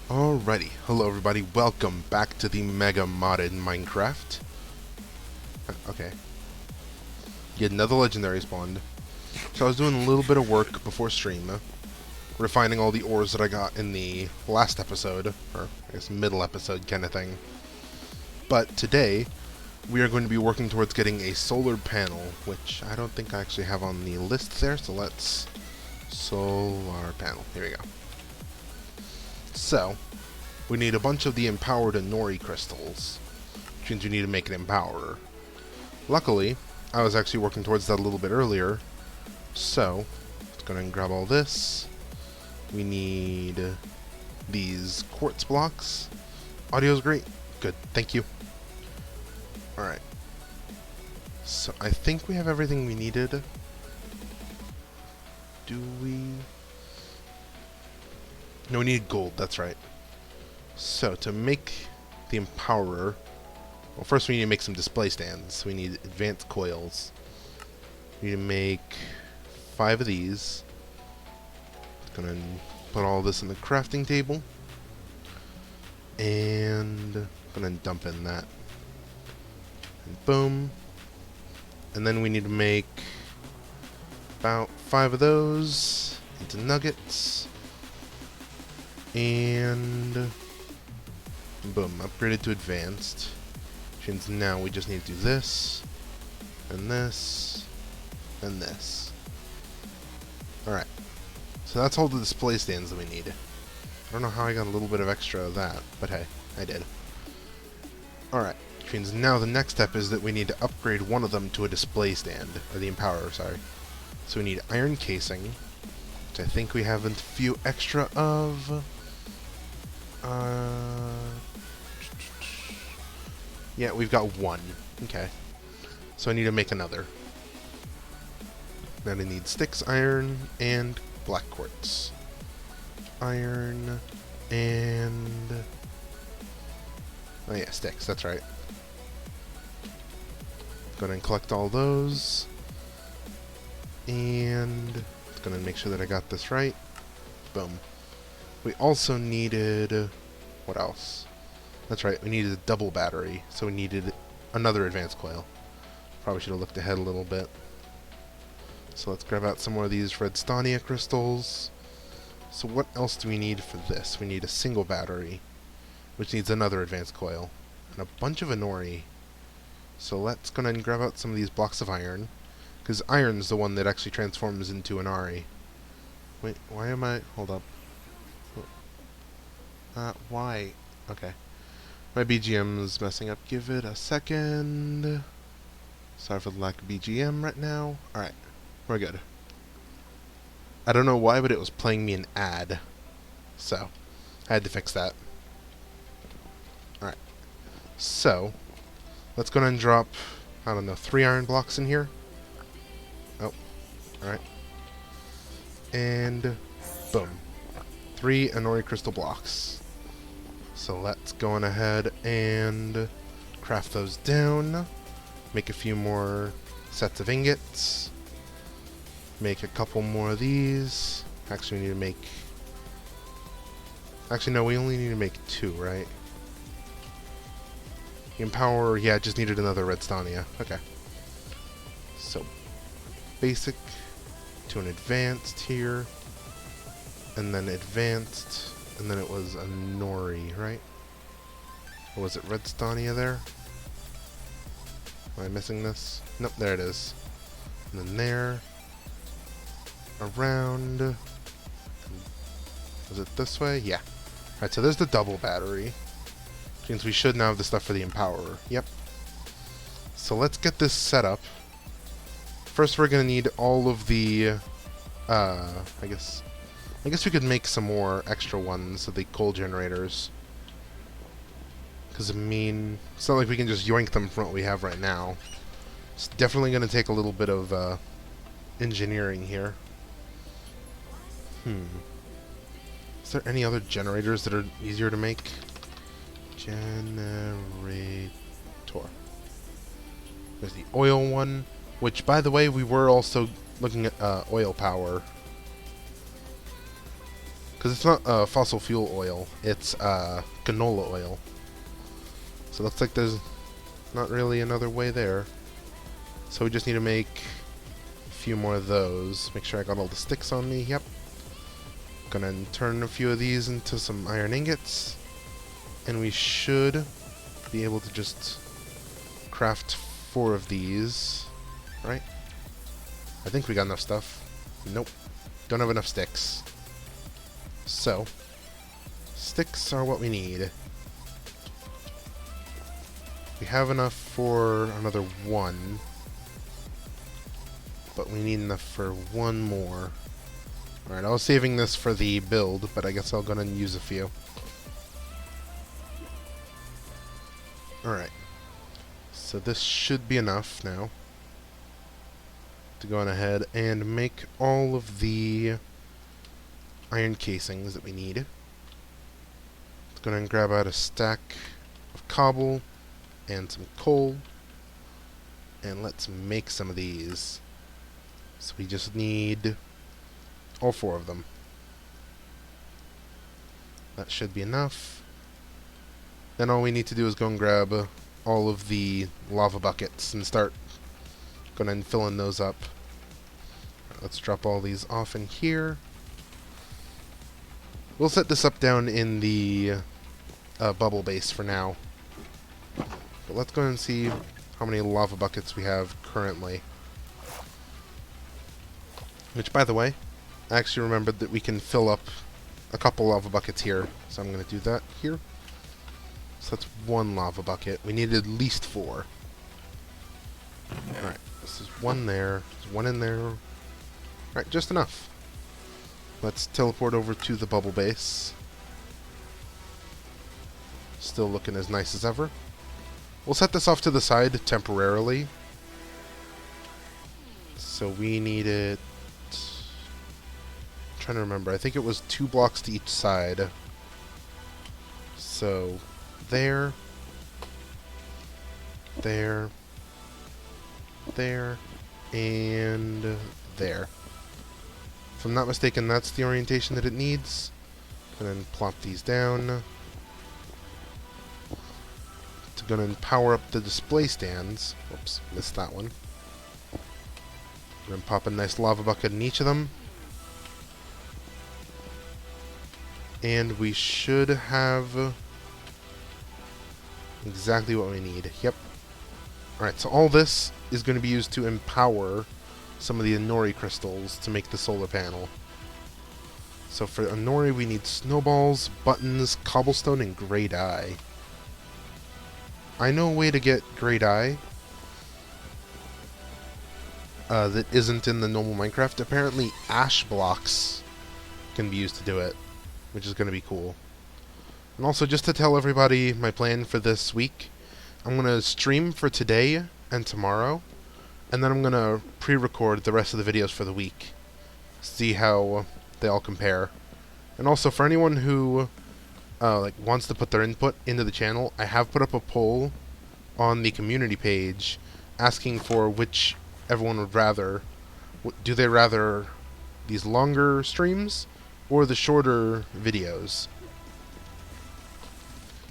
Alrighty, hello everybody, welcome back to the mega modded Minecraft. Okay. Get another legendary spawned. So I was doing a little bit of work before stream, refining all the ores that I got in the last episode, or I guess middle episode kind of thing. But today, we are going to be working towards getting a solar panel, which I don't think I actually have on the list there, so let's... Solar panel, here we go. So, we need a bunch of the empowered Nori crystals, which means we need to make an empowerer. Luckily, I was actually working towards that a little bit earlier, so let's go ahead and grab all this. We need these quartz blocks. Audio's great. Good, thank you. Alright. So, I think we have everything we needed. Do we... No, we need gold, that's right. So, to make the empowerer, well, first we need to make some display stands. We need advanced coils. We need to make 5 of these. Gonna put all this in the crafting table. And gonna dump in that. And boom. And then we need to make about 5 of those into nuggets. And boom, upgraded to advanced. Which means now we just need to do this, and this, and this. Alright. So that's all the display stands that we need. I don't know how I got a little bit of extra of that, but hey, I did. Alright. Which means now the next step is that we need to upgrade one of them to a display stand, or the empowerer, sorry. So we need iron casing, which I think we have a few extra of. Yeah, we've got 1. Okay. So I need to make another. Then I need sticks, iron, and black quartz. Iron, and... oh yeah, sticks, that's right. Go ahead and collect all those. And... gonna make sure that I got this right. Boom. We also needed... what else? That's right, we needed a double battery, so we needed another advanced coil. Probably should have looked ahead a little bit. So let's grab out some more of these redstonia crystals. So what else do we need for this? We need a single battery, which needs another advanced coil, and a bunch of Nori. So let's go ahead and grab out some of these blocks of iron, because iron's the one that actually transforms into an Nori. Wait, why am I... hold up. Why? Okay. My BGM's messing up. Give it a second. Sorry for the lack of BGM right now. Alright. We're good. I don't know why, but it was playing me an ad. So, I had to fix that. Alright. So, let's go ahead and drop, I don't know, 3 iron blocks in here. Oh. Alright. And, boom. 3 Nori crystal blocks. So let's go on ahead and craft those down. Make a few more sets of ingots. Make a couple more of these. Actually, we need to make... actually, no, we only need to make 2, right? Empower, yeah, just needed another redstonia. Okay. So, basic to an advanced here. And then advanced... and then it was a Nori, right? Or was it redstonia there? Am I missing this? Nope, there it is. And then there. Around. Was it this way? Yeah. Alright, so there's the double battery. Which means we should now have the stuff for the empowerer. Yep. So let's get this set up. First we're going to need all of the... I guess we could make some more extra ones of the coal generators. Because, I mean, it's not like we can just yoink them from what we have right now. It's definitely going to take a little bit of engineering here. Is there any other generators that are easier to make? Generator. There's the oil one, which, by the way, we were also looking at oil power. Because it's not fossil fuel oil, it's canola oil. So it looks like there's not really another way there. So we just need to make a few more of those. Make sure I got all the sticks on me. Yep. Gonna turn a few of these into some iron ingots. And we should be able to just craft 4 of these. Right? I think we got enough stuff. Nope. Don't have enough sticks. So, sticks are what we need. We have enough for another 1. But we need enough for 1 more. Alright, I was saving this for the build, but I guess I'll go and use a few. Alright. So this should be enough now to go on ahead and make all of the iron casings that we need. Let's go ahead and grab out a stack of cobble and some coal, and let's make some of these. So we just need all 4 of them. That should be enough. Then all we need to do is go and grab all of the lava buckets and start going and filling those up. Let's drop all these off in here. We'll set this up down in the bubble base for now. But let's go and see how many lava buckets we have currently. Which, by the way, I actually remembered that we can fill up a couple lava buckets here. So I'm going to do that here. So that's 1 lava bucket. We need at least 4. Alright, this is 1 there. There's 1 in there. Alright, just enough. Let's teleport over to the bubble base. Still looking as nice as ever. We'll set this off to the side temporarily. So we need it... I'm trying to remember. I think it was 2 blocks to each side. So, there. There. There. And there. If I'm not mistaken, that's the orientation that it needs. And then plop these down. To go and power up the display stands. Whoops, missed that one. And then pop a nice lava bucket in each of them. And we should have exactly what we need. Yep. Alright, so all this is going to be used to empower some of the Nori crystals to make the solar panel. So for Nori we need snowballs, buttons, cobblestone, and gray dye. I know a way to get gray dye that isn't in the normal Minecraft. Apparently ash blocks can be used to do it, which is going to be cool. And also, just to tell everybody my plan for this week, I'm going to stream for today and tomorrow, and then I'm going to pre-record the rest of the videos for the week. See how they all compare. And also, for anyone who wants to put their input into the channel, I have put up a poll on the community page asking for which everyone would rather. Do they rather these longer streams or the shorter videos?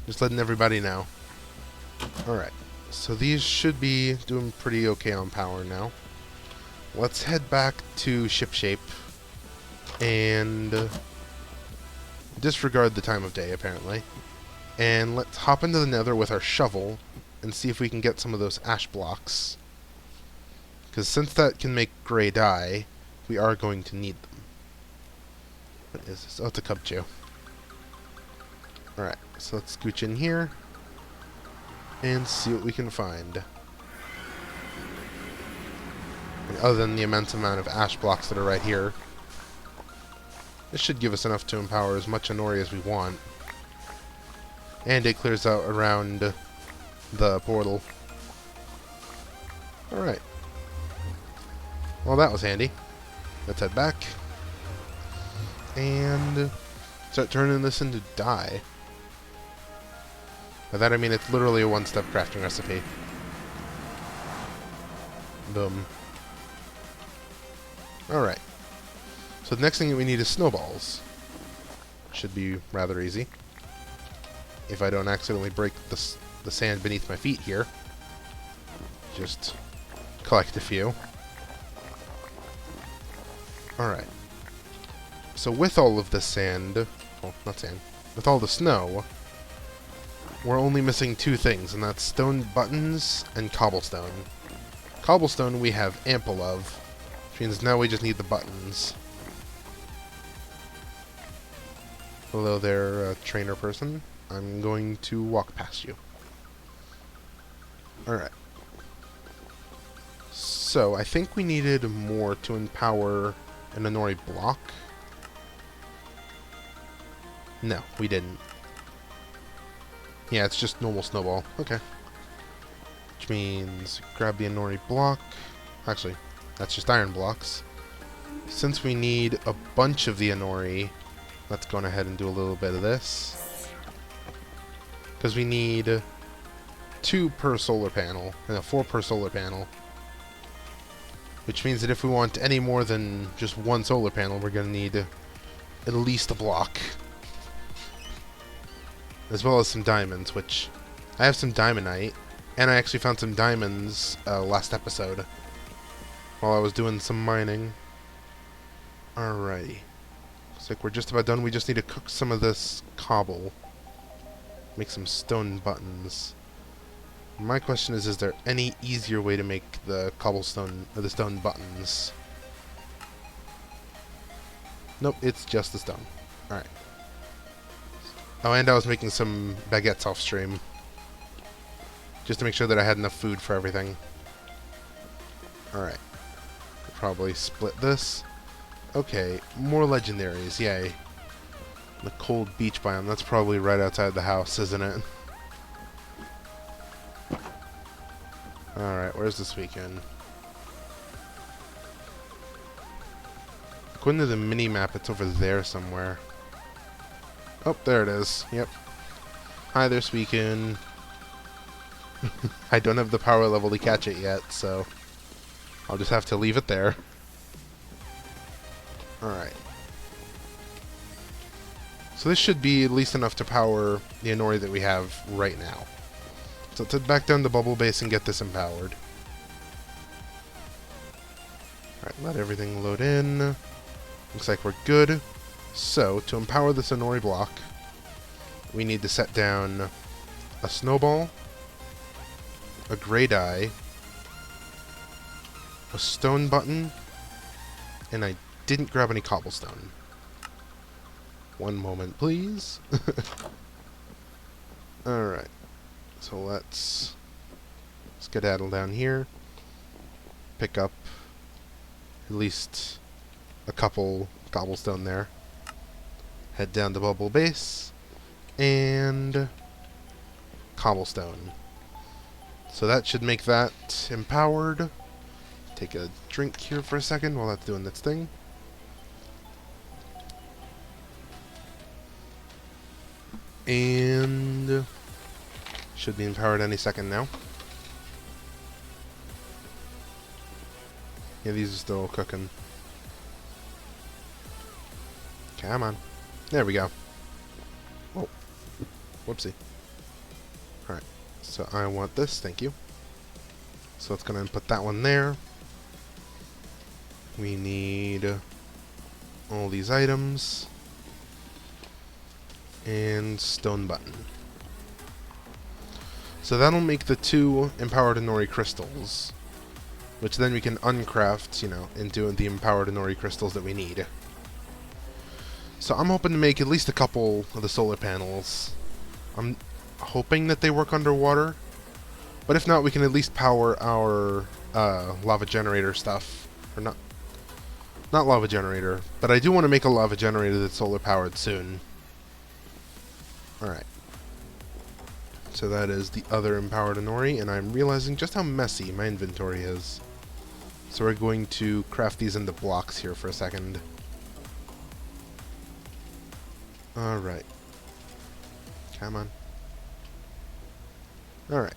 Just letting everybody know. Alright, so these should be doing pretty okay on power now. Let's head back to shipshape and disregard the time of day, apparently. And let's hop into the nether with our shovel and see if we can get some of those ash blocks. Because since that can make gray dye, we are going to need them. What is this? Oh, it's a cubchew. Alright, so let's scooch in here and see what we can find. And other than the immense amount of ash blocks that are right here, this should give us enough to empower as much Nori as we want. And it clears out around the portal. Alright. Well, that was handy. Let's head back and start turning this into dye. By that I mean it's literally a one-step crafting recipe. Boom. Alright. So the next thing that we need is snowballs. Should be rather easy. If I don't accidentally break the sand beneath my feet here. Just collect a few. Alright. So with all of the sand, well, not sand, with all the snow, we're only missing two things, and that's stone buttons and cobblestone. Cobblestone we have ample of, which means now we just need the buttons. Hello there, trainer person. I'm going to walk past you. Alright. So, I think we needed more to empower an Inori block. No, we didn't. Yeah, it's just normal snowball. Okay. Which means grab the Inori block. Actually, that's just iron blocks. Since we need a bunch of the Inori, let's go ahead and do a little bit of this. Because we need 2 per solar panel, and 4 per solar panel. Which means that if we want any more than just 1 solar panel, we're going to need at least a block. As well as some diamonds, which I have some diamondite, and I actually found some diamonds last episode while I was doing some mining. Alrighty. Looks like we're just about done. We just need to cook some of this cobble. Make some stone buttons. My question is there any easier way to make the cobblestone or the stone buttons? Nope, it's just the stone. Alright. Oh, and I was making some baguettes off stream. Just to make sure that I had enough food for everything. Alright. Probably split this. Okay, more legendaries, yay. The cold beach biome, that's probably right outside the house, isn't it? Alright, where's this weekend? According to the mini-map, it's over there somewhere. Oh, there it is. Yep. Hi there, Suicune. I don't have the power level to catch it yet, so I'll just have to leave it there. Alright. So this should be at least enough to power the Inori that we have right now. So let's head back down to Bubble Base and get this empowered. Alright, let everything load in. Looks like we're good. So, to empower this Inori block, we need to set down a snowball, a gray dye, a stone button, and I didn't grab any cobblestone. One moment, please. Alright. So let's skedaddle down here. Pick up at least a couple cobblestone there. Head down to Bubble Base. And cobblestone. So that should make that empowered. Take a drink here for a second while that's doing its thing. And should be empowered any second now. Yeah, these are still cooking. Come on. There we go. Whoa. Whoopsie. Alright. So I want this, thank you. So let's go ahead and put that one there. We need all these items. And stone button. So that'll make the 2 empowered Inori crystals. Which then we can uncraft, you know, into the empowered Inori crystals that we need. So I'm hoping to make at least a couple of the solar panels. I'm hoping that they work underwater. But if not, we can at least power our lava generator stuff. Or not lava generator. But I do want to make a lava generator that's solar powered soon. Alright. So that is the other empowered Inori, and I'm realizing just how messy my inventory is. So we're going to craft these into blocks here for a second. Alright. Come on. Alright.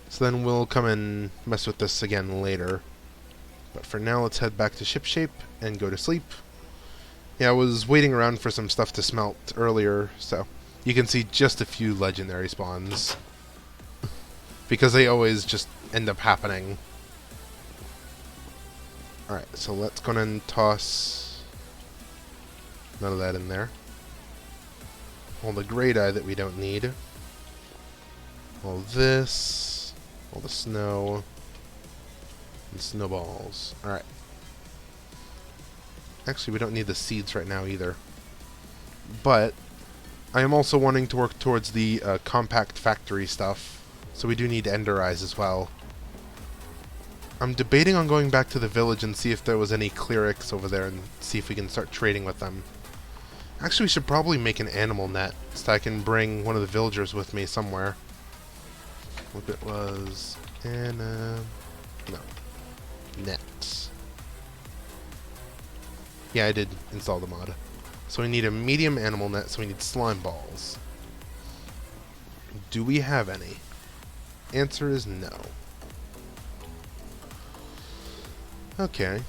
So then we'll come and mess with this again later. But for now, let's head back to shipshape and go to sleep. Yeah, I was waiting around for some stuff to smelt earlier, so you can see just a few legendary spawns. Because they always just end up happening. Alright, so let's go and toss none of that in there. All the great eye that we don't need. All this. All the snow. And snowballs. Alright. Actually, we don't need the seeds right now either. But I am also wanting to work towards the compact factory stuff. So we do need ender eyes as well. I'm debating on going back to the village and see if there was any clerics over there and see if we can start trading with them. Actually, we should probably make an animal net so I can bring one of the villagers with me somewhere. What it was... no. Net. Yeah, I did install the mod. So we need a medium animal net, so we need slime balls. Do we have any? Answer is no. Okay.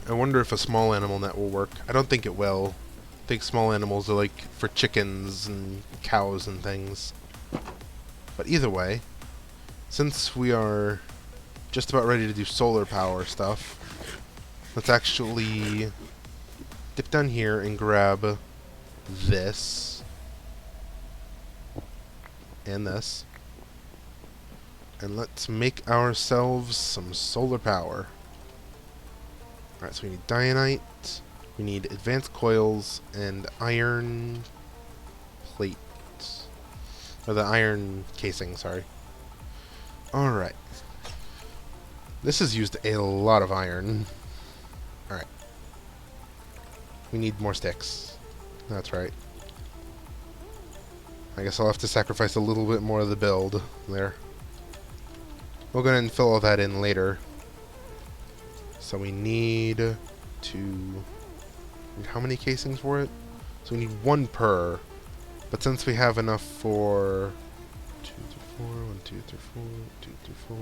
I wonder if a small animal net will work. I don't think it will. I think small animals are like for chickens and cows and things. But either way, since we are just about ready to do solar power stuff, let's actually dip down here and grab this and this. And let's make ourselves some solar power. Alright, so we need dianite, we need advanced coils, and iron plate. Or the iron casing, sorry. Alright. This has used a lot of iron. Alright. We need more sticks. That's right. I guess I'll have to sacrifice a little bit more of the build there. We'll go ahead and fill all that in later. So we need to... how many casings for it? So we need one per. But since we have enough for... 2 through 4, 1, 2 through 4, 2 through 4,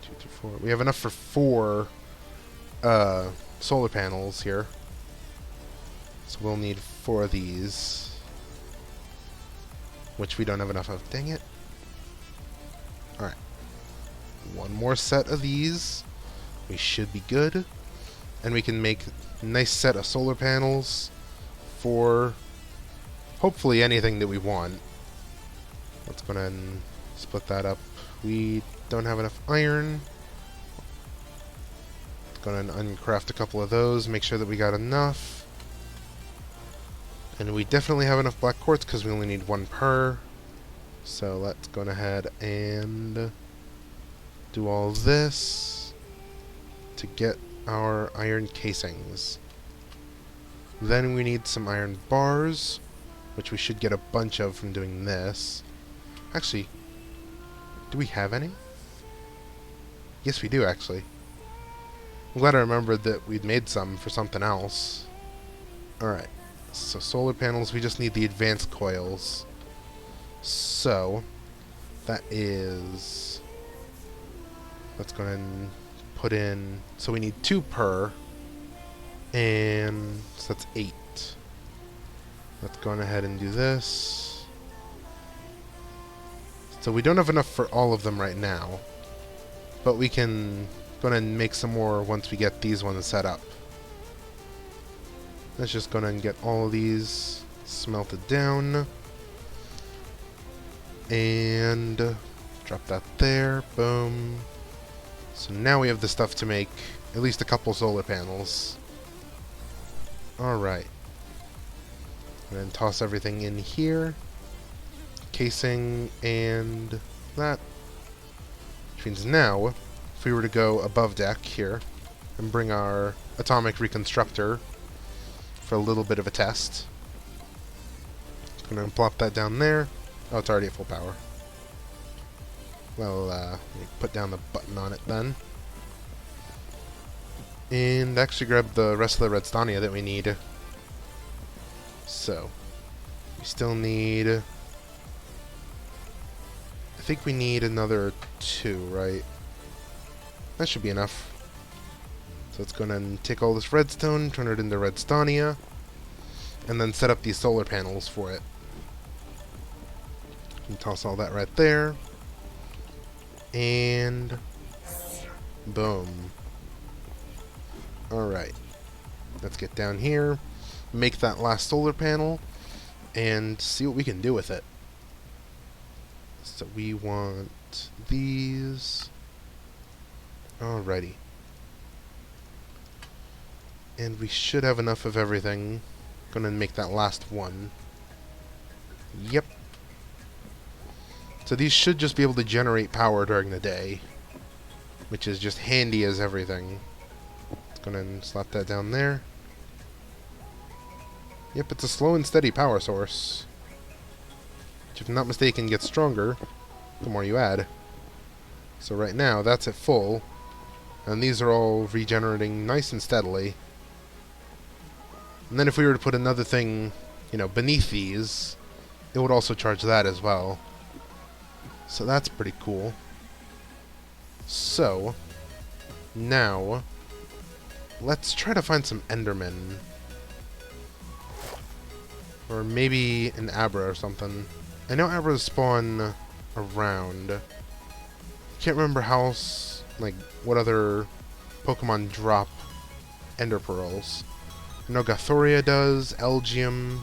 2 through 4. We have enough for 4 solar panels here. So we'll need 4 of these. Which we don't have enough of. Dang it. Alright. One more set of these. We should be good. And we can make a nice set of solar panels for hopefully anything that we want. Let's go ahead and split that up. We don't have enough iron. Let's go ahead and uncraft a couple of those. Make sure that we got enough. And we definitely have enough black quartz because we only need 1 per. So let's go ahead and do all this to get our iron casings. Then we need some iron bars, which we should get a bunch of from doing this. Actually, do we have any? Yes, we do, actually. I'm glad I remembered that we'd made some for something else. Alright, so solar panels, we just need the advanced coils. So, that is... let's go ahead and put in... so we need 2 per, and so that's 8. Let's go ahead and do this. So we don't have enough for all of them right now, but we can go ahead and make some more once we get these ones set up. Let's just go ahead and get all of these smelted down. And drop that there. Boom. So now we have the stuff to make at least a couple solar panels. Alright. And then toss everything in here. Casing and that. Which means now, if we were to go above deck here and bring our atomic reconstructor for a little bit of a test. I'm going to plop that down there. Oh, it's already at full power. Well, let me put down the button on it then. And actually grab the rest of the redstonia that we need. So, we still need... I think we need another 2, right? That should be enough. let's go ahead and take all this redstone, turn it into redstonia, and then set up these solar panels for it. And toss all that right there. And boom. Alright. Let's get down here, make that last solar panel, and see what we can do with it. So we want these. Alrighty. And we should have enough of everything. Gonna make that last one. Yep. So these should just be able to generate power during the day, which is just handy as everything. Let's go ahead and slap that down there. Yep, it's a slow and steady power source, which, if I'm not mistaken, gets stronger the more you add. So right now, that's at full, and these are all regenerating nice and steadily. And then if we were to put another thing, you know, beneath these, it would also charge that as well. So that's pretty cool. So, now, let's try to find some Endermen. Or maybe an Abra or something. I know Abras spawn around. Can't remember how else, like, what other Pokemon drop Ender Pearls. I know Gathoria does, Elgium.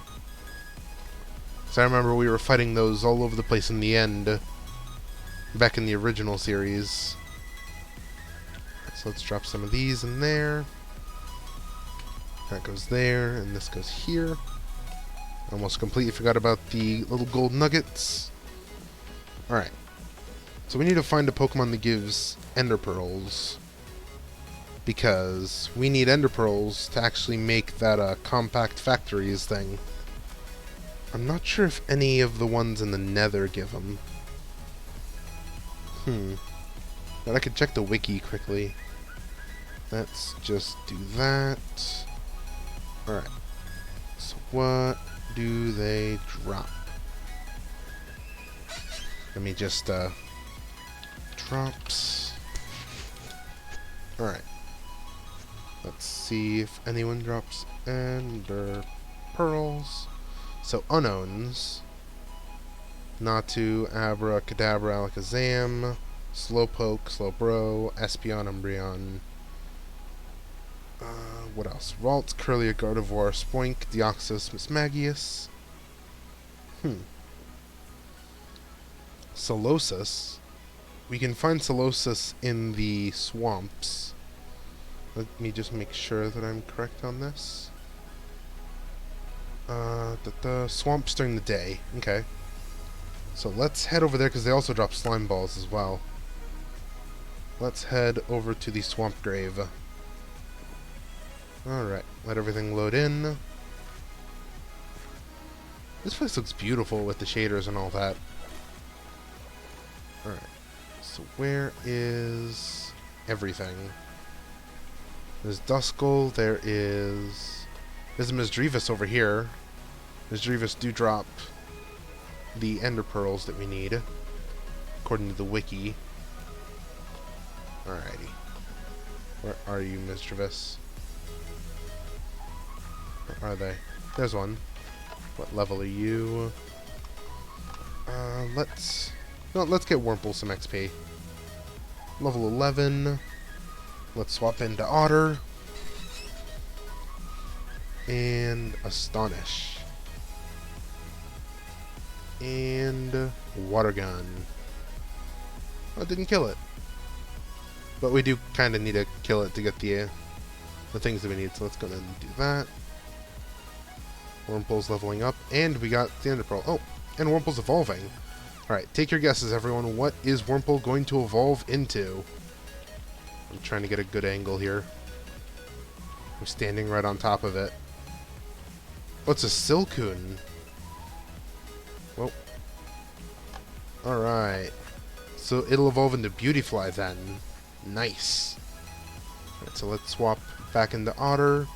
So I remember we were fighting those all over the place in the end, back in the original series. So let's drop some of these in there. That goes there, and this goes here. Almost completely forgot about the little gold nuggets. Alright. So we need to find a Pokemon that gives Ender Pearls, because we need Ender Pearls to actually make that compact factories thing. I'm not sure if any of the ones in the Nether give them. But I could check the wiki quickly. Let's just do that. Alright. So what do they drop? Let me just, drops. Alright. Let's see if anyone drops Ender Pearls. So, unknowns. Natu, Abra, Kadabra, Alakazam, Slowpoke, Slowbro, Espeon, Umbreon. What else? Ralts, Kirlia, Gardevoir, Spoink, Deoxys, Mismagius. Solosis. We can find Solosis in the swamps. Let me just make sure that I'm correct on this. The swamps during the day. Okay. So let's head over there, because they also drop slime balls as well. Let's head over to the swamp grave. Alright, let everything load in. This place looks beautiful with the shaders and all that. Alright, so where is everything? There's Duskull, there's a Misdreavus over here. Misdreavus do drop the Ender Pearls that we need, according to the wiki. Alrighty. Where are you, Misdreavus? Where are they? There's one. What level are you? Let's get Wurmple some XP. Level 11. Let's swap into Otter. And Astonish. And Water Gun. Oh, it didn't kill it. But we do kind of need to kill it to get the things that we need, so let's go ahead and do that. Wurmple's leveling up, and we got the Ender Pearl. Oh, and Wurmple's evolving. Alright, take your guesses, everyone. What is Wurmple going to evolve into? I'm trying to get a good angle here. I'm standing right on top of it. Oh, it's a Silcoon. Well. Alright. So it'll evolve into Beautyfly then. Nice. Alright, so let's swap back into Otter.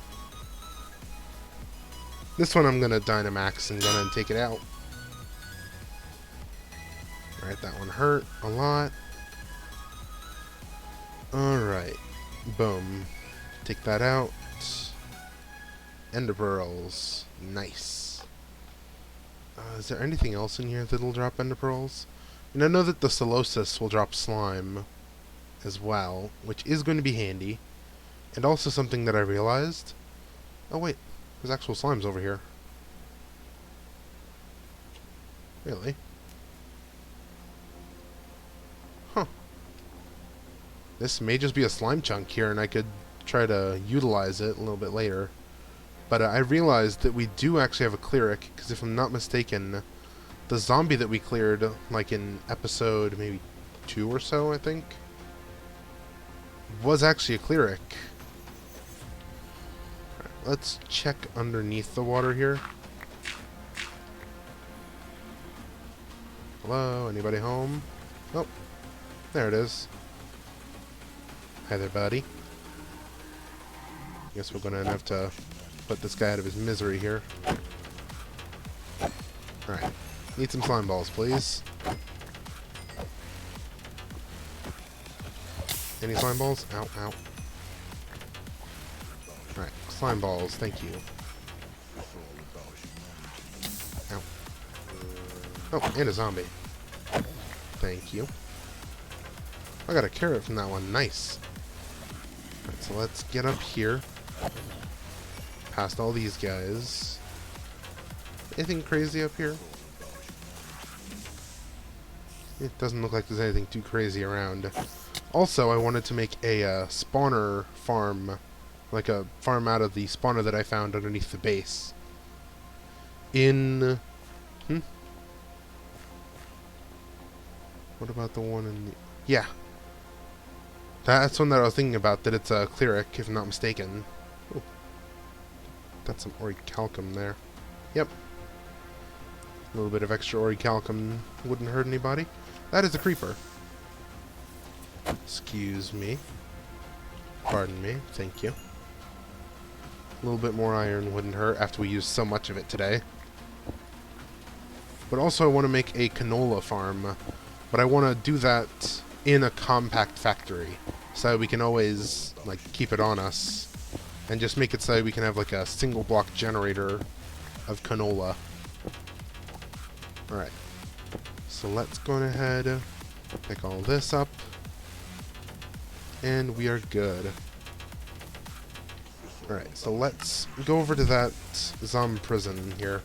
This one I'm going to Dynamax and go ahead and take it out. Alright, that one hurt a lot. Alright. Boom. Take that out. Ender pearls. Nice. Is there anything else in here that'll drop ender pearls? And I know that the Solosis will drop slime as well, which is going to be handy. And also something that I realized. Oh wait, there's actual slimes over here. Really? Huh. This may just be a slime chunk here, and I could try to utilize it a little bit later. But I realized that we do actually have a cleric, because if I'm not mistaken, the zombie that we cleared, like in episode maybe 2 or so, I think, was actually a cleric. Right, let's check underneath the water here. Hello, anybody home? Oh, there it is. Hi there, buddy. Guess we're gonna have to put this guy out of his misery here. Alright. Need some slime balls, please. Any slime balls? Ow, ow. Alright, slime balls, thank you. Ow. Oh, and a zombie. Thank you. I got a carrot from that one. Nice. Alright, so let's get up here. Past all these guys. Anything crazy up here? It doesn't look like there's anything too crazy around. Also, I wanted to make a spawner farm. Like a farm out of the spawner that I found underneath the base. In... What about the one in the... Yeah. That's one that I was thinking about, that it's a cleric, if I'm not mistaken. Oh. Got some orichalcum there. Yep. A little bit of extra orichalcum wouldn't hurt anybody. That is a creeper. Excuse me. Pardon me. Thank you. A little bit more iron wouldn't hurt after we used so much of it today. But also I want to make a canola farm. But I want to do that in a compact factory. So we can always, like, keep it on us. And just make it so we can have, like, a single block generator of canola. Alright. So let's go ahead, pick all this up. And we are good. Alright, so let's go over to that zombie prison here.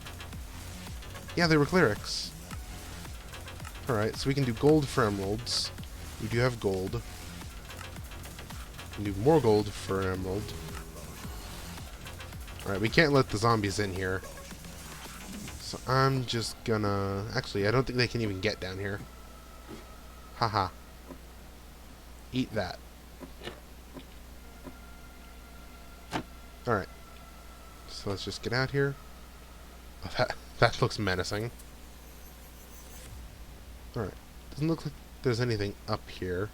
Yeah, they were clerics. Alright, so we can do gold for emeralds. We do have gold. We can do more gold for an emerald. Alright, we can't let the zombies in here. So I'm just gonna... Actually, I don't think they can even get down here. Haha. Eat that. Alright. So let's just get out here. Oh, that looks menacing. Alright. Doesn't look like there's anything up here.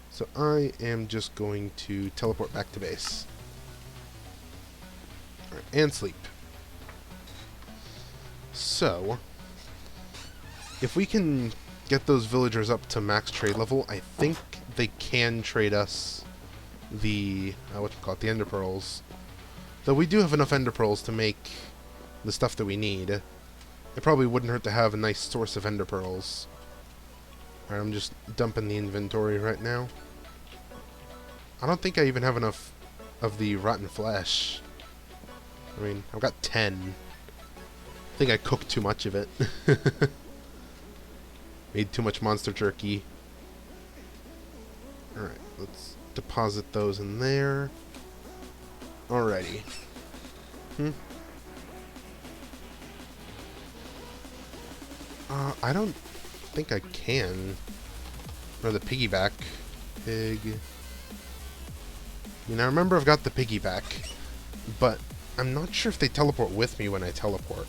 So I am just going to teleport back to base. Alright, and sleep. So, if we can get those villagers up to max trade level, I think they can trade us the, the ender pearls. Though we do have enough ender pearls to make the stuff that we need. It probably wouldn't hurt to have a nice source of ender pearls. Alright, I'm just dumping the inventory right now. I don't think I even have enough of the rotten flesh. I mean, I've got 10. I think I cooked too much of it. Made too much monster turkey. Alright, let's deposit those in there. Alrighty. I don't think I can. Or the piggyback. Pig. I mean, I remember I've got the piggyback, but I'm not sure if they teleport with me when I teleport.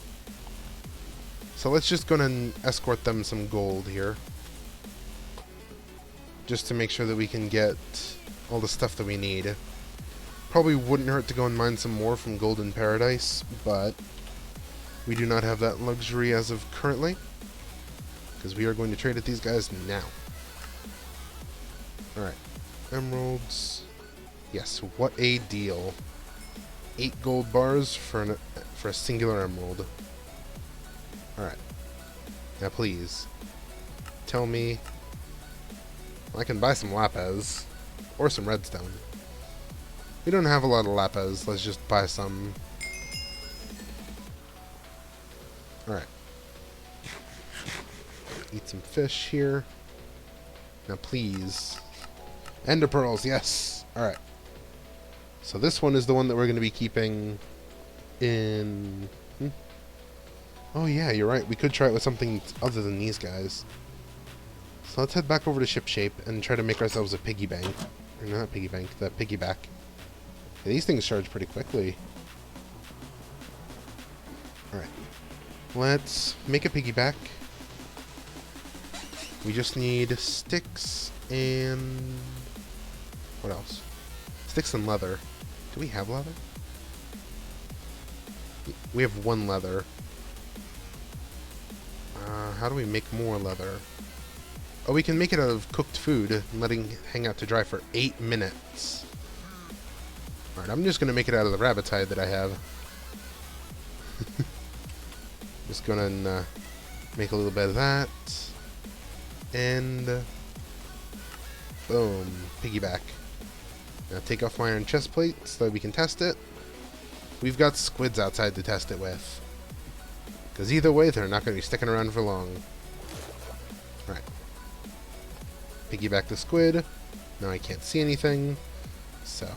So let's just go and escort them some gold here. Just to make sure that we can get all the stuff that we need. Probably wouldn't hurt to go and mine some more from Golden Paradise, but we do not have that luxury as of currently. Because we are going to trade at these guys now. Alright. Emeralds. Yes, what a deal. 8 gold bars for a singular emerald. Alright. Now please, tell me I can buy some lapis or some redstone. We don't have a lot of lapis, let's just buy some. Alright. Eat some fish here. Now please. Ender pearls, yes! Alright. So this one is the one that we're going to be keeping in... Oh yeah, you're right. We could try it with something other than these guys. So let's head back over to Shipshape and try to make ourselves a piggy bank. Or not piggy bank, the piggyback. Yeah, these things charge pretty quickly. Alright. Let's make a piggyback. We just need sticks and... what else? Sticks and leather. Do we have leather? We have 1 leather. How do we make more leather? Oh, we can make it out of cooked food and letting it hang out to dry for 8 minutes. Alright, I'm just going to make it out of the rabbit's hide that I have. Just going to make a little bit of that. And... boom. Piggyback. Now take off my iron chest plate so that we can test it. We've got squids outside to test it with. Because either way, they're not going to be sticking around for long. Alright. Piggyback the squid. Now I can't see anything. So,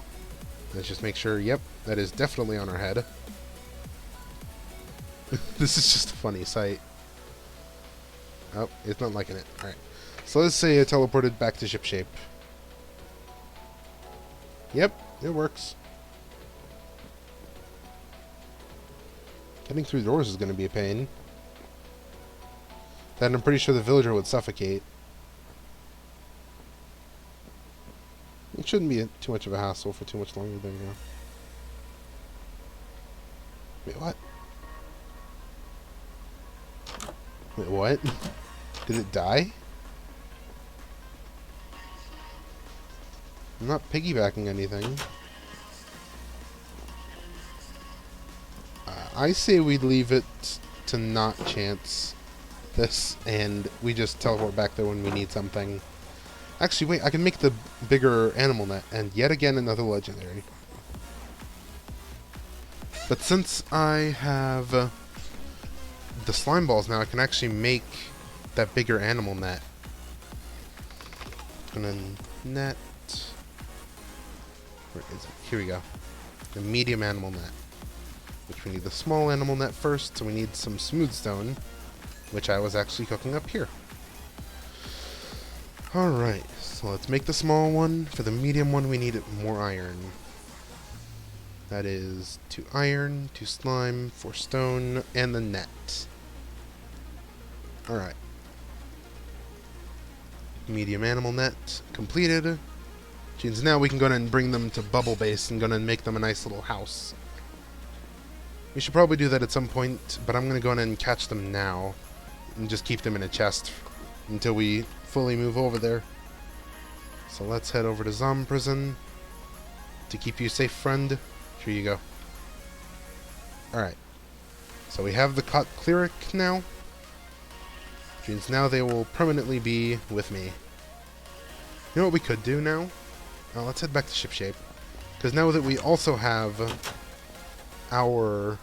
let's just make sure, yep, that is definitely on our head. This is just a funny sight. Oh, it's not liking it. Alright. So let's say I teleported back to Shipshape. Yep, it works. Getting through doors is going to be a pain. Then I'm pretty sure the villager would suffocate. It shouldn't be too much of a hassle for too much longer. There you go. Wait, what? Wait, what? Did it die? I'm not piggybacking anything. I say we leave it to not chance this, and we just teleport back there when we need something. Actually, wait, I can make the bigger animal net, and yet again another legendary. But since I have the slime balls now, I can actually make that bigger animal net. And then net... where is it? Here we go. The medium animal net. Which we need the small animal net first, so we need some smooth stone, which I was actually cooking up here. Alright, so let's make the small one. For the medium one, we need more iron. That is 2 iron, 2 slime, 4 stone, and the net. Alright. Medium animal net completed. Which means now we can go ahead and bring them to Bubble Base and go ahead and make them a nice little house. We should probably do that at some point, but I'm going to go in and catch them now. And just keep them in a chest until we fully move over there. So let's head over to Zom Prison. To keep you safe, friend. Here you go. Alright. So we have the cleric now. Which means now they will permanently be with me. You know what we could do now? Let's head back to Shipshape. Because now that we also have our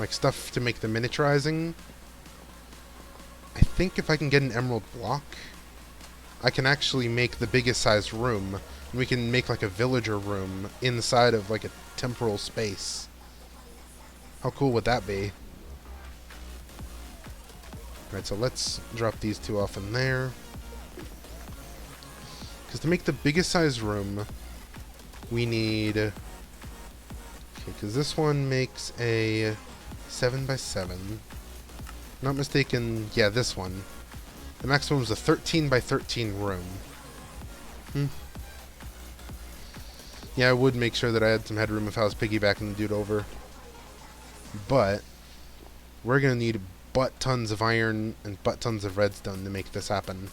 stuff to make the miniaturizing, I think if I can get an emerald block, I can actually make the biggest size room, and we can make like a villager room inside of like a temporal space. How cool would that be? Alright, so let's drop these 2 off in there. Because to make the biggest size room, we need... okay, because this one makes a 7x7. Not mistaken, yeah, this one. The maximum is a 13x13 room. Yeah, I would make sure that I had some headroom if I was piggybacking the dude over. But we're going to need butt tons of iron and butt tons of redstone to make this happen.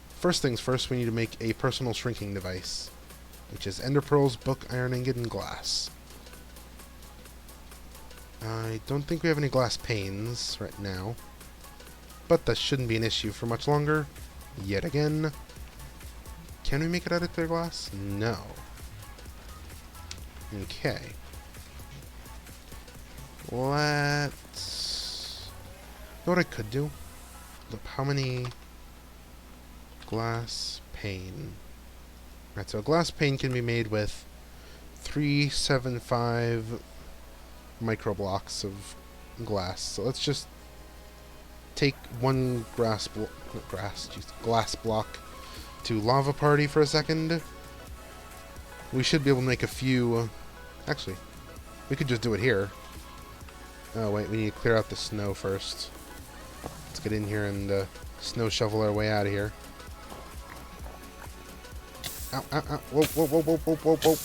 First things first, we need to make a personal shrinking device. which is ender pearls, book, iron ingot, and glass. I don't think we have any glass panes right now, but that shouldn't be an issue for much longer. Yet again. Can we make it out of clear glass? No. Okay. Let's... know what I could do? Look, how many glass pane? Right, so a glass pane can be made with 375 micro blocks of glass. So let's just take one glass block to lava party for a second. We should be able to make a few. Actually, we could just do it here. Oh wait, we need to clear out the snow first. Let's get in here and snow shovel our way out of here. Ow, ow, ow. Whoa, whoa, whoa, whoa, whoa, whoa, whoa.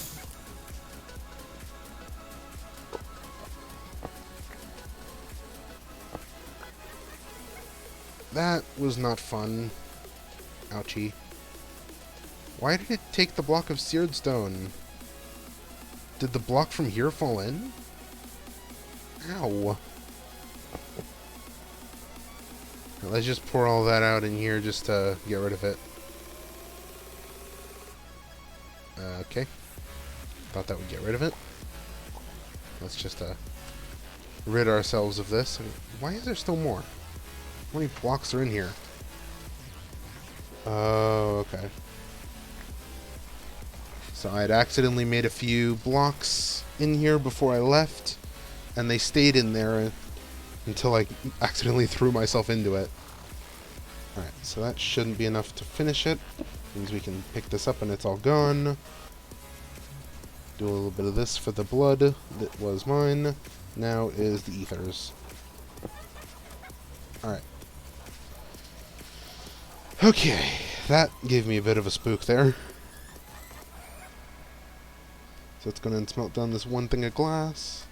That was not fun. Ouchie. Why did it take the block of seared stone? Did the block from here fall in? Ow. Let's just pour all that out in here just to get rid of it. Okay. Thought that would get rid of it. Let's just rid ourselves of this. Why is there still more? How many blocks are in here? Oh, okay. So I had accidentally made a few blocks in here before I left, and they stayed in there until I accidentally threw myself into it. Alright, so that shouldn't be enough to finish it. Means we can pick this up and it's all gone. Do a little bit of this for the blood that was mine. Now is the ethers. Alright. Okay, that gave me a bit of a spook there. So it's going to smelt down this one thing of glass.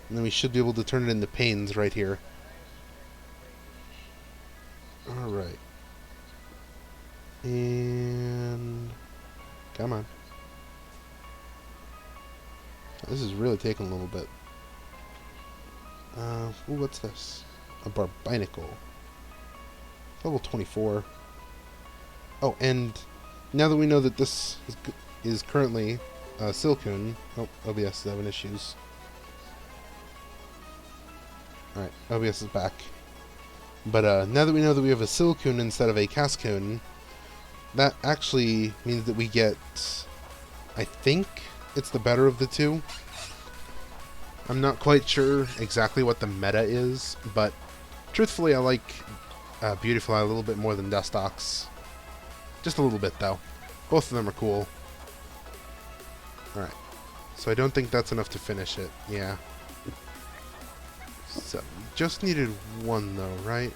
And then we should be able to turn it into panes right here. Alright. And... come on. This is really taking a little bit. Ooh, what's this? A barbinacle. Level 24. Oh, and now that we know that this is currently silicone... Oh, OBS is having issues. Alright, OBS is back. But now that we know that we have a silicone instead of a cascone, that actually means that we get... I think it's the better of the two. I'm not quite sure exactly what the meta is, but truthfully I like Beautifly a little bit more than Dustox. Just a little bit, though. Both of them are cool. Alright. So I don't think that's enough to finish it. Yeah. So, just needed one, though, right?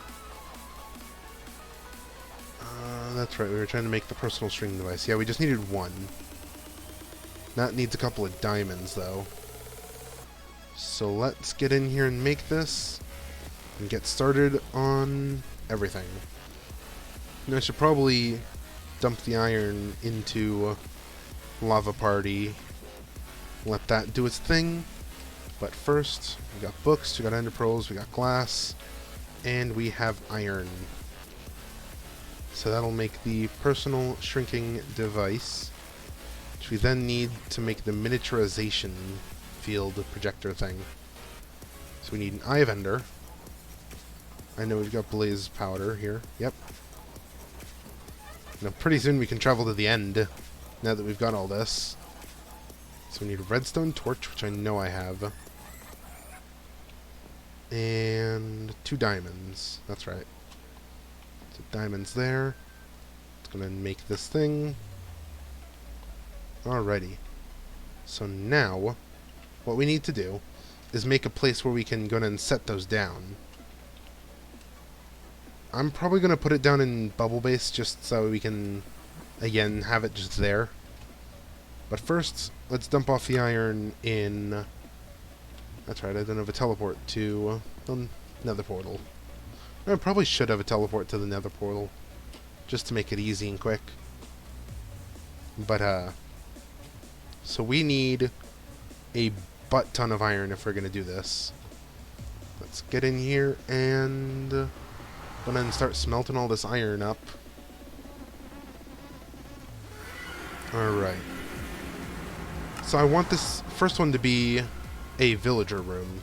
That's right. We were trying to make the personal string device. Yeah, we just needed one. That needs a couple of diamonds, though. So let's get in here and make this. And get started on everything. Now I should probably dump the iron into Lava Party. Let that do its thing. But first, we got books, we got ender pearls, we got glass, and we have iron. So that'll make the personal shrinking device, which we then need to make the miniaturization field projector thing. So we need an eye of ender. I know we've got blaze powder here. Yep. Now pretty soon we can travel to the end, now that we've got all this. So we need a redstone torch, which I know I have. And 2 diamonds. That's right. So diamonds there. It's gonna make this thing. Alrighty. So now, what we need to do is make a place where we can go and set those down. I'm probably going to put it down in bubble base just so we can, again, have it just there. But first, let's dump off the iron in... That's right, I don't have a teleport to the nether portal. I probably should have a teleport to the nether portal, just to make it easy and quick. But, so we need a butt ton of iron if we're going to do this. Let's get in here and go ahead and start smelting all this iron up. Alright. So I want this first one to be a villager room.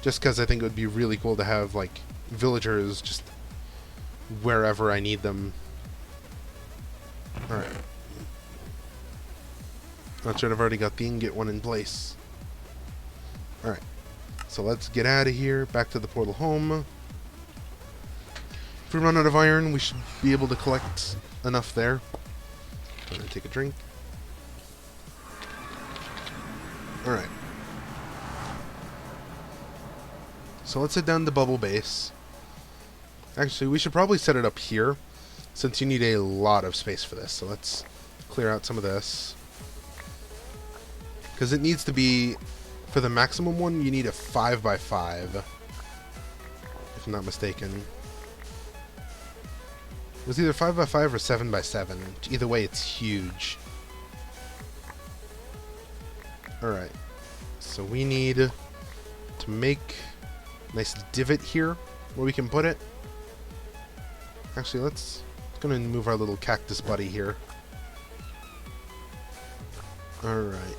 Just because I think it would be really cool to have, like, villagers just wherever I need them. Alright. Not sure I've already got the ingot one in place. Alright. So let's get out of here, back to the portal home. If we run out of iron, we should be able to collect enough there. I'm gonna take a drink. Alright. So let's head down to Bubble Base. Actually, we should probably set it up here, since you need a lot of space for this. So let's clear out some of this. Because it needs to be, for the maximum one, you need a 5x5. If I'm not mistaken. It was either 5x5 or 7x7. Either way, it's huge. Alright. So we need to make a nice divot here where we can put it. Actually, let's go and move our little cactus buddy here. Alright.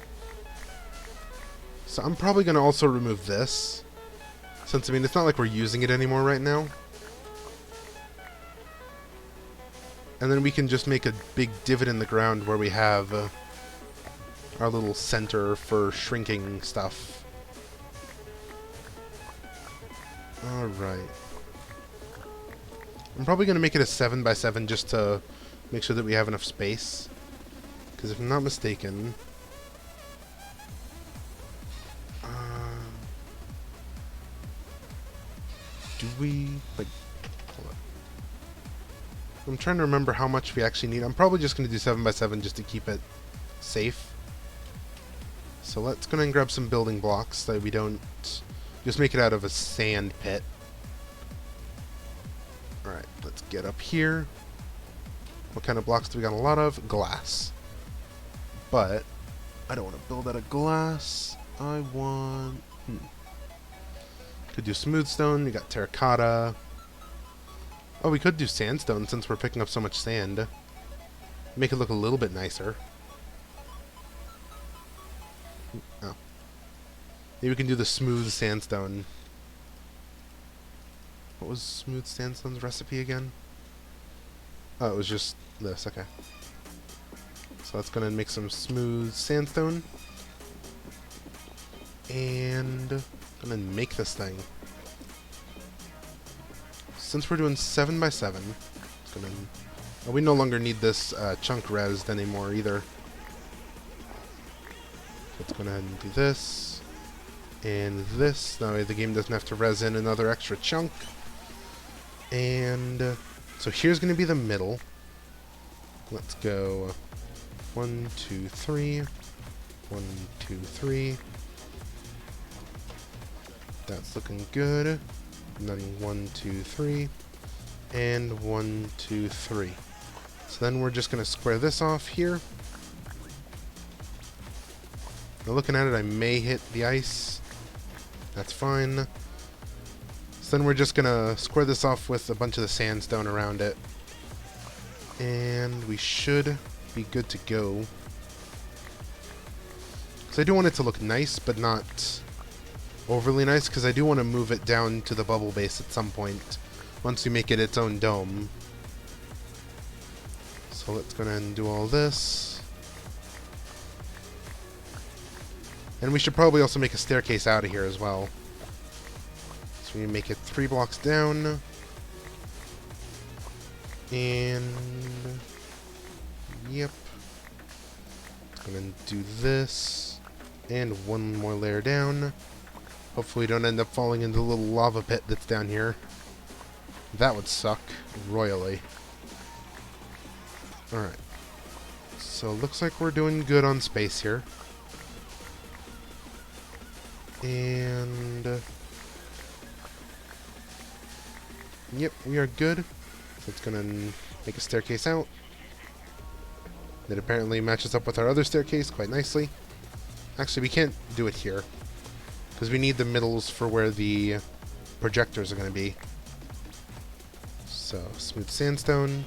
So I'm probably going to also remove this. Since, I mean, it's not like we're using it anymore right now. And then we can just make a big divot in the ground where we have our little center for shrinking stuff. Alright. I'm probably going to make it a 7x7 just to make sure that we have enough space. Because if I'm not mistaken... do we... like... hold on. I'm trying to remember how much we actually need. I'm probably just going to do 7x7 just to keep it safe. So let's go and grab some building blocks so that we don't just make it out of a sand pit. Alright, let's get up here. What kind of blocks do we got a lot of? Glass. But I don't want to build out of glass. I want... Could do smooth stone. We got terracotta. Oh, we could do sandstone since we're picking up so much sand. Make it look a little bit nicer. Oh. Maybe we can do the smooth sandstone. What was smooth sandstone's recipe again? Oh, it was just this. Okay. So let's go and make some smooth sandstone. And I'm gonna make this thing. Since we're doing 7x7, it's gonna... oh, we no longer need this chunk resed anymore either. Let's go ahead and do this. And this. That way the game doesn't have to res in another extra chunk. And so here's going to be the middle. Let's go 1, 2, 3. 1, 2, 3. That's looking good. And then 1, 2, 3. And 1, 2, 3. So then we're just going to square this off here. Now looking at it, I may hit the ice. That's fine. So then we're just going to square this off with a bunch of the sandstone around it. And we should be good to go. So I do want it to look nice, but not overly nice, because I do want to move it down to the bubble base at some point, once we make it its own dome. So let's go ahead and do all this. And we should probably also make a staircase out of here as well. So we make it 3 blocks down. And... yep. I'm going to do this. And one more layer down. Hopefully we don't end up falling into the little lava pit that's down here. That would suck royally. Alright. So looks like we're doing good on space here. And... yep, we are good. So it's gonna make a staircase out. That apparently matches up with our other staircase quite nicely. Actually, we can't do it here, because we need the middles for where the projectors are going to be. So, smooth sandstone,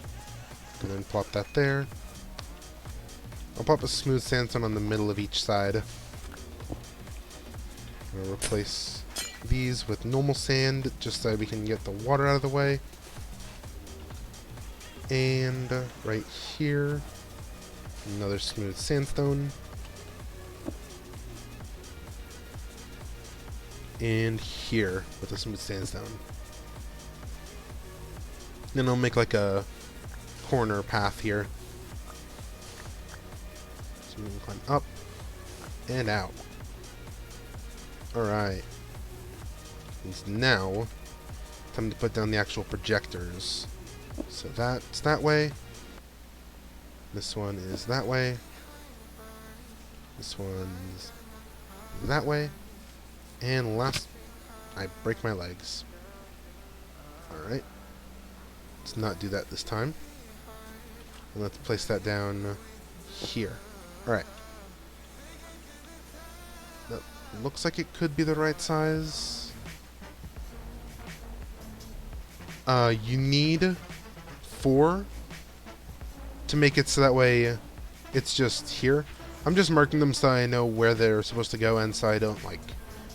and then plop that there. I'll pop a smooth sandstone on the middle of each side. I'm going to replace these with normal sand, just so we can get the water out of the way. And right here, another smooth sandstone. And here with a smooth sandstone. Then I'll make like a corner path here. So we can climb up and out. Alright. Now, time to put down the actual projectors. So that's that way. This one is that way. This one's that way. And last, I break my legs. Alright. Let's not do that this time. And let's place that down here. Alright. That looks like it could be the right size. You need 4 to make it so that way it's just here. I'm just marking them so I know where they're supposed to go and so I don't like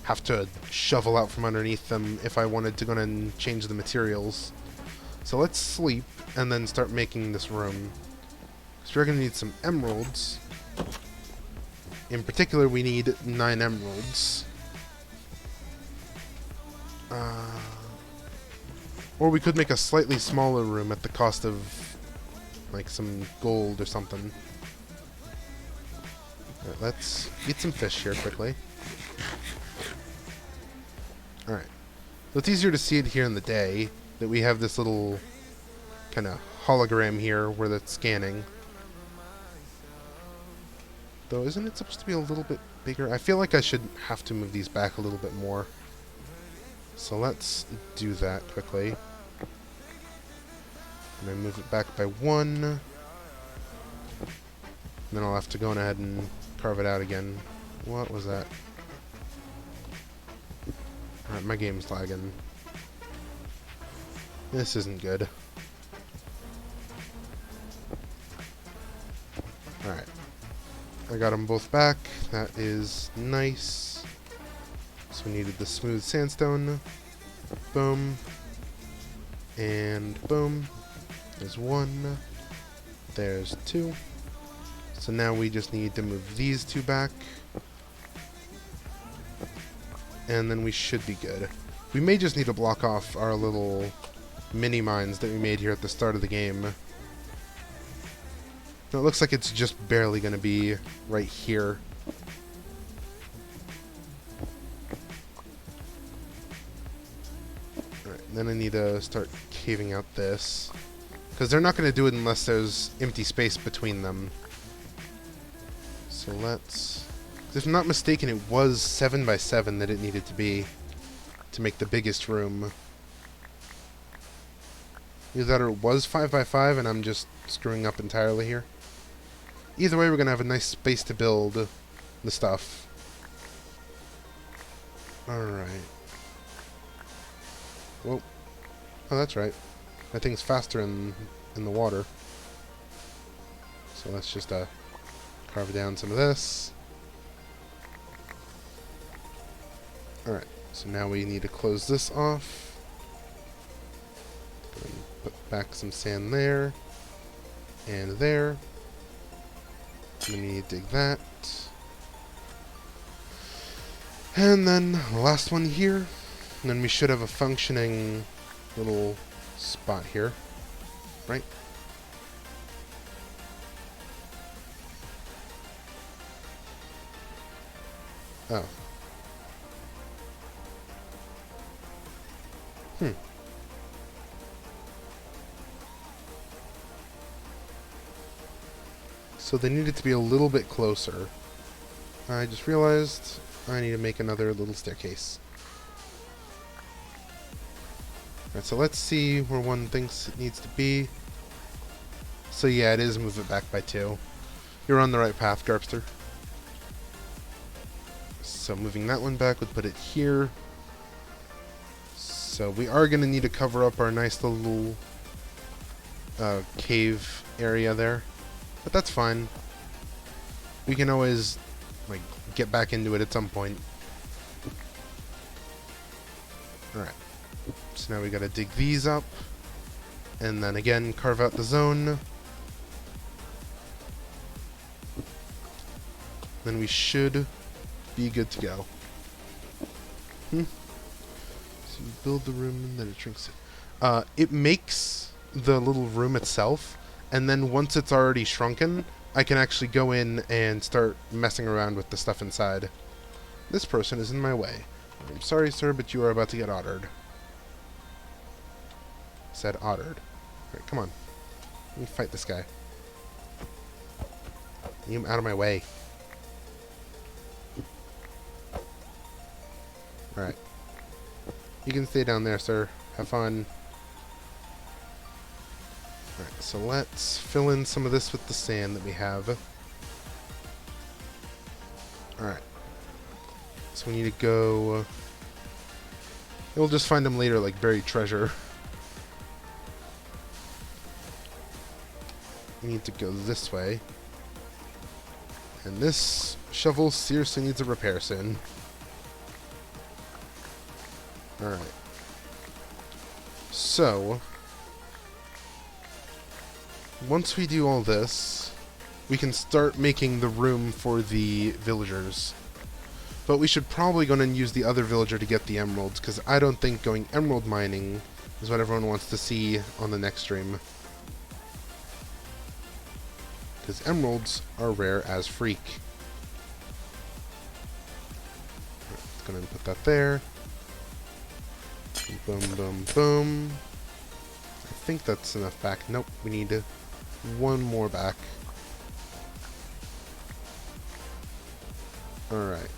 have to shovel out from underneath them if I wanted to go and change the materials. So let's sleep and then start making this room. So we're going to need some emeralds. In particular, we need 9 emeralds. Or we could make a slightly smaller room at the cost of like some gold or something. Alright, let's eat some fish here quickly. Alright. So it's easier to see it here in the day that we have this little kind of hologram here where that's scanning. Though, isn't it supposed to be a little bit bigger? I feel like I should have to move these back a little bit more. So let's do that quickly. And I move it back by 1. And then I'll have to go ahead and carve it out again. What was that? Alright, my game's lagging. This isn't good. Alright. I got them both back. That is nice. So we needed the smooth sandstone. Boom. And boom. There's 1. There's 2. So now we just need to move these 2 back. And then we should be good. We may just need to block off our little mini mines that we made here at the start of the game. No, it looks like it's just barely going to be right here. Alright, then I need to start caving out this. Because they're not going to do it unless there's empty space between them. So let's... If I'm not mistaken, it was 7 by 7 that it needed to be to make the biggest room. Either that or it was 5 by 5 and I'm just screwing up entirely here. Either way, we're going to have a nice space to build the stuff. Alright. Whoa. Oh, that's right. That thing's faster in the water. So let's just carve down some of this. Alright, so now we need to close this off. And put back some sand there. And there. And we need to dig that. And then the last one here. And then we should have a functioning little spot here. Right? Oh. So they needed to be a little bit closer. I just realized I need to make another little staircase. Alright, so let's see where one thinks it needs to be. So yeah, it is move it back by 2. You're on the right path, Garpster. So moving that one back would put it here. So we are going to need to cover up our nice little cave area there. But that's fine. We can always like get back into it at some point. Alright. So now we gotta dig these up. And then again, carve out the zone. Then we should be good to go. So you build the room and then it shrinks it. It makes the little room itself, and then once it's already shrunken, I can actually go in and start messing around with the stuff inside. This person is in my way. I'm sorry, sir, but you are about to get ordered. Said ordered. Alright, come on. Let me fight this guy. Get him out of my way. Alright. You can stay down there, sir. Have fun. Alright, so let's fill in some of this with the sand that we have. Alright. So we need to go... we'll just find them later, like buried treasure. We need to go this way. And this shovel seriously needs a repair soon. Alright. So, once we do all this, we can start making the room for the villagers. But we should probably go and use the other villager to get the emeralds, because I don't think going emerald mining is what everyone wants to see on the next stream. Because emeralds are rare as freak. Let's go ahead and put that there. Boom, boom, boom. I think that's enough back. Nope, we need one more back. Alright.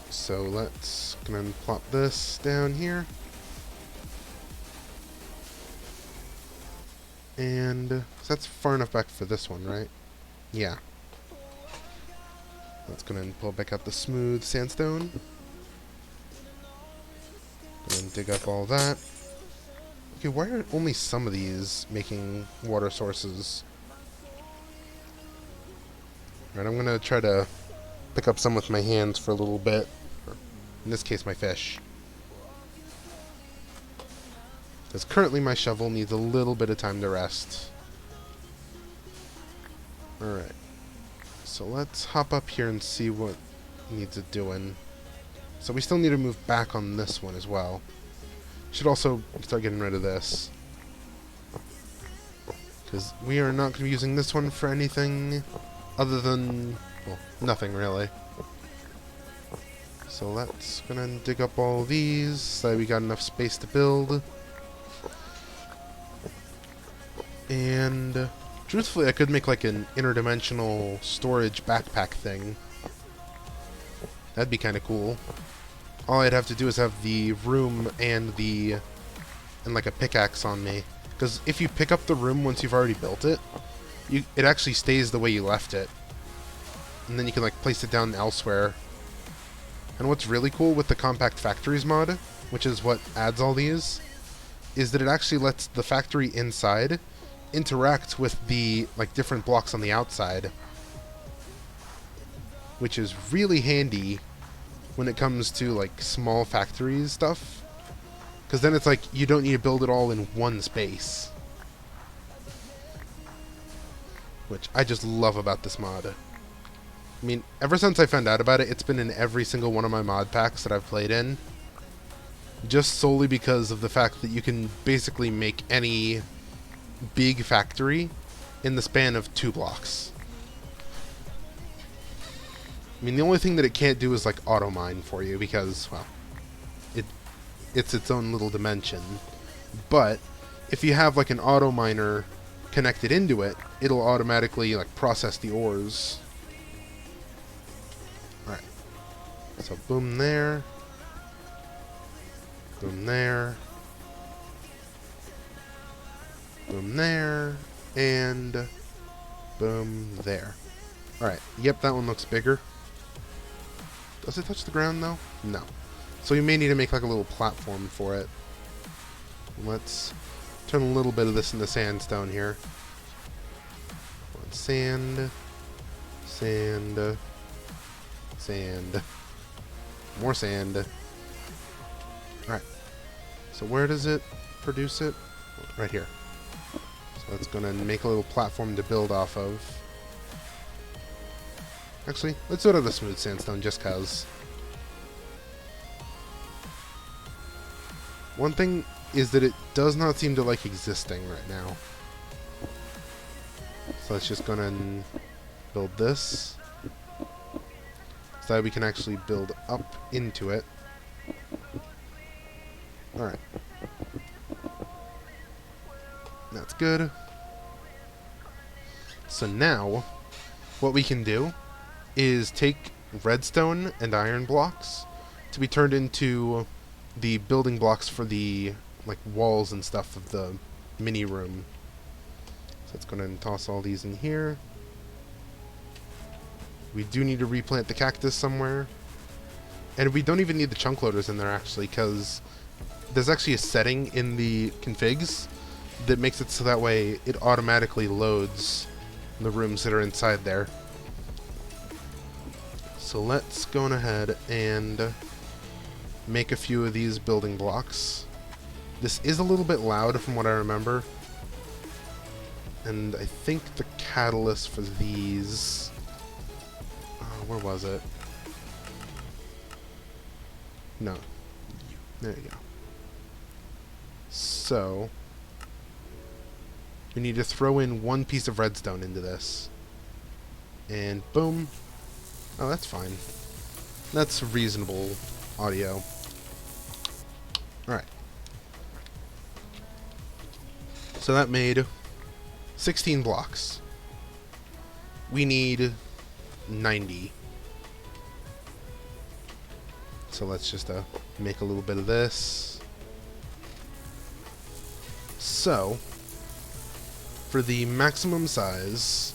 So let's go ahead and plop this down here. And that's far enough back for this one, right? Yeah. Let's go ahead and pull back out the smooth sandstone. And dig up all that. Okay, why are only some of these making water sources? Alright, I'm gonna try to pick up some with my hands for a little bit. Or in this case, my fish. Because currently my shovel needs a little bit of time to rest. Alright. So let's hop up here and see what needs it doing. So we still need to move back on this one as well. Should also start getting rid of this. Because we are not going to be using this one for anything other than, well, nothing really. So let's go and dig up all these so that we got enough space to build. And truthfully, I could make like an interdimensional storage backpack thing. That'd be kind of cool. All I'd have to do is have the room and like a pickaxe on me. Because if you pick up the room once you've already built it, it actually stays the way you left it. And then you can like place it down elsewhere. And what's really cool with the Compact Factories mod, which is what adds all these, is that it actually lets the factory inside interact with the like different blocks on the outside. Which is really handy when it comes to like small factories stuff, because then it's like you don't need to build it all in one space, which I just love about this mod. I mean, ever since I found out about it, it's been in every single one of my mod packs that I've played in, just solely because of the fact that you can basically make any big factory in the span of 2 blocks. I mean, the only thing that it can't do is like auto mine for you because, well, it's its own little dimension. But if you have like an auto miner connected into it, it'll automatically like process the ores. Alright. So boom there. Boom there. Boom there. And Boom, there. Alright, yep, that one looks bigger. Does it touch the ground, though? No. So you may need to make like a little platform for it. Let's turn a little bit of this into sandstone here. Sand, sand, sand, more sand. Alright, so where does it produce it? Right here. So it's going to make a little platform to build off of. Actually, let's do it out of smooth sandstone just cause. One thing is that it does not seem to like existing right now. So let's just gonna build this so that we can actually build up into it. Alright. That's good. So now, what we can do is take redstone and iron blocks to be turned into the building blocks for the like walls and stuff of the mini room. Let's go ahead and toss all these in here. We do need to replant the cactus somewhere. And we don't even need the chunk loaders in there, actually, because there's actually a setting in the configs that makes it so that way it automatically loads the rooms that are inside there. So let's go on ahead and make a few of these building blocks. This is a little bit loud from what I remember. And I think the catalyst for these... where was it? No. There you go. So... we need to throw in one piece of redstone into this. And boom. Oh, that's fine. That's reasonable audio. Alright. So that made 16 blocks. We need 90. So let's just make a little bit of this. So, for the maximum size,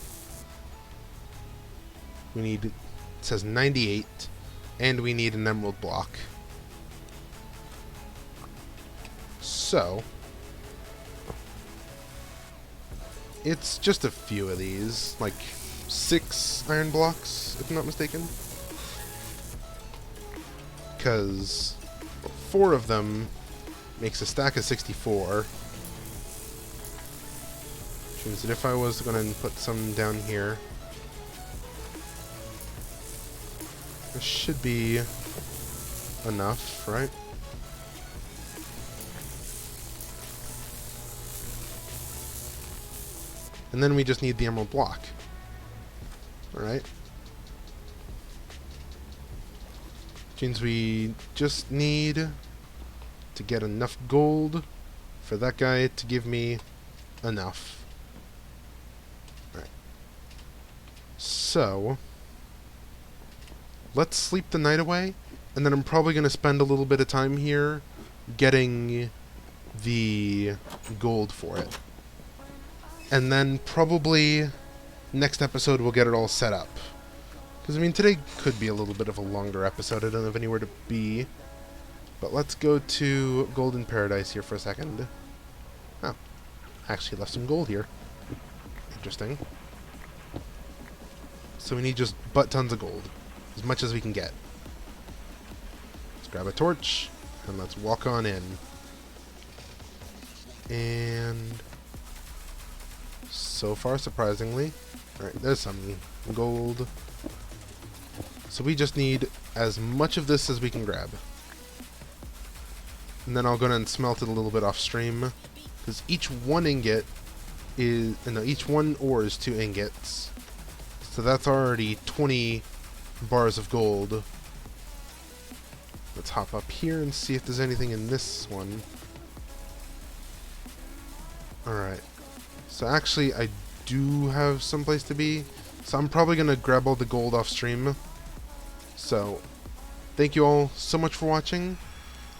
we need, it says 98, and we need an emerald block. So, it's just a few of these, like 6 iron blocks, if I'm not mistaken. Because 4 of them makes a stack of 64. Which means that if I was going to put some down here, this should be enough, right? And then we just need the emerald block. Alright. Which means we just need to get enough gold for that guy to give me enough. Alright. So, let's sleep the night away, and then I'm probably going to spend a little bit of time here getting the gold for it. And then probably next episode we'll get it all set up. Because, I mean, today could be a little bit of a longer episode. I don't have anywhere to be. But let's go to Golden Paradise here for a second. Oh, actually left some gold here. Interesting. So we need just butt tons of gold. As much as we can get. Let's grab a torch, and let's walk on in. And... so far, surprisingly. Alright, there's some gold. So we just need as much of this as we can grab. And then I'll go and smelt it a little bit off stream. Because each one ingot is... no, each one ore is 2 ingots. So that's already 20 bars of gold. Let's hop up here and see if there's anything in this one. Alright. So actually, I do have some place to be. So I'm probably going to grab all the gold off stream. So, thank you all so much for watching.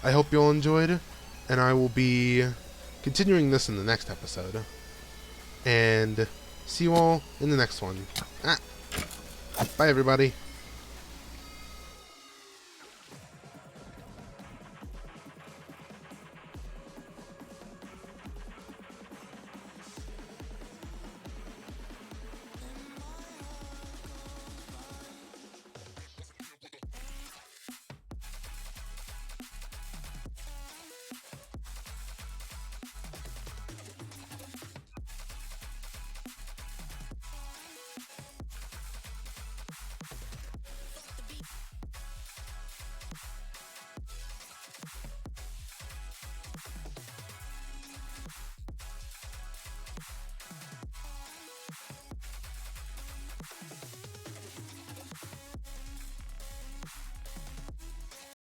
I hope you all enjoyed. And I will be continuing this in the next episode. And see you all in the next one. Ah. Bye, everybody.